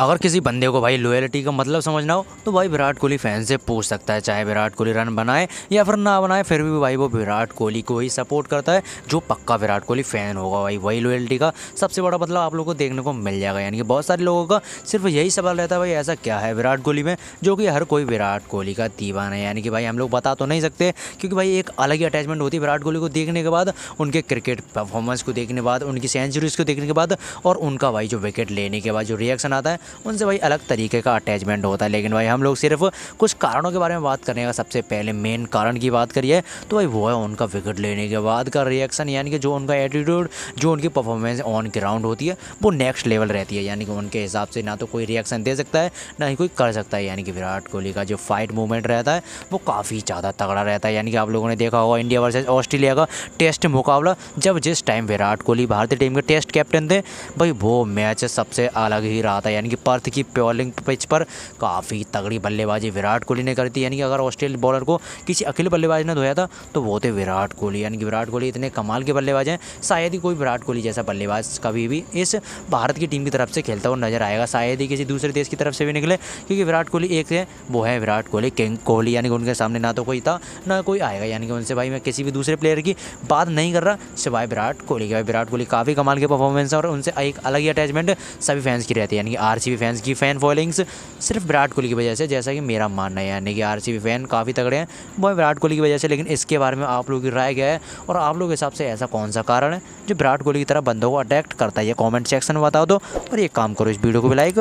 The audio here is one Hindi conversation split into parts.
अगर किसी बंदे को भाई लॉयल्टी का मतलब समझना हो तो भाई विराट कोहली फैन से पूछ सकता है, चाहे विराट कोहली रन बनाए या फिर ना बनाए, फिर भी भाई वो विराट कोहली को ही सपोर्ट करता है जो पक्का विराट कोहली फ़ैन होगा। भाई वही लॉयल्टी का सबसे बड़ा मतलब आप लोगों को देखने को मिल जाएगा। यानी कि बहुत सारे लोगों का सिर्फ यही सवाल रहता है भाई ऐसा क्या है विराट कोहली में जो कि हर कोई विराट कोहली का दीवाना है। यानी कि भाई हम लोग बता तो नहीं सकते क्योंकि भाई एक अलग ही अटैचमेंट होती है विराट कोहली को देखने के बाद, उनके क्रिकेट परफॉर्मेंस को देखने के बाद, उनकी सेंचुरीज को देखने के बाद और उनका भाई जो विकेट लेने के बाद जो रिएक्शन आता है उनसे भाई अलग तरीके का अटैचमेंट होता है। लेकिन भाई हम लोग सिर्फ कुछ कारणों के बारे में बात करने का, सबसे पहले मेन कारण की बात करिए तो भाई वो है उनका विकेट लेने के बाद का रिएक्शन। यानी कि जो उनका एटीट्यूड, जो उनकी परफॉर्मेंस ऑन ग्राउंड होती है वो नेक्स्ट लेवल रहती है। यानी कि उनके हिसाब से ना तो कोई रिएक्शन दे सकता है ना ही कोई कर सकता है। यानी कि विराट कोहली का जो फाइट मूवमेंट रहता है वो काफ़ी ज़्यादा तगड़ा रहता है। यानी कि आप लोगों ने देखा होगा इंडिया वर्सेस ऑस्ट्रेलिया का टेस्ट मुकाबला, जब जिस टाइम विराट कोहली भारतीय टीम के टेस्ट कैप्टन थे भाई वो मैच सबसे अलग ही रहा था। यानी कि पर्थ की बॉलिंग पिच पर काफ़ी तगड़ी बल्लेबाजी विराट कोहली ने करी थी। यानी कि अगर ऑस्ट्रेलियन बॉलर को किसी अकेले बल्लेबाज ने धोया था तो वो थे विराट कोहली। यानी कि विराट कोहली इतने कमाल के बल्लेबाज हैं, शायद ही कोई विराट कोहली जैसा बल्लेबाज कभी भी इस भारत की टीम की तरफ से खेलता हुआ नजर आएगा, शायद ही किसी दूसरे देश की तरफ से भी निकले। क्योंकि विराट कोहली एक है, वो है विराट कोहली, किंग कोहली। यानी कि उनके सामने ना तो कोई था ना कोई आएगा। यानी कि उनसे भाई मैं किसी भी दूसरे प्लेयर की बात नहीं कर रहा सिवाय विराट कोहली के। भाई विराट कोहली काफ़ी कमाल के परफॉर्मेंस है और उनसे एक अलग ही अटैचमेंट सभी फैंस की रहती है। यानी कि आरसीबी फैंस की फैन फॉलोइंग्स सिर्फ विराट कोहली की वजह से, जैसा कि मेरा मानना है। यानी कि आरसीबी फैन काफ़ी तगड़े हैं वो विराट कोहली की वजह से। लेकिन इसके बारे में आप लोगों की राय क्या है और आप लोगों के हिसाब से ऐसा कौन सा कारण है जो विराट कोहली की तरह बंदों को अट्रैक्ट करता है, ये कमेंट सेक्शन में बताओ दो। और ये काम करो, इस वीडियो को भी लाइक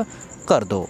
कर दो।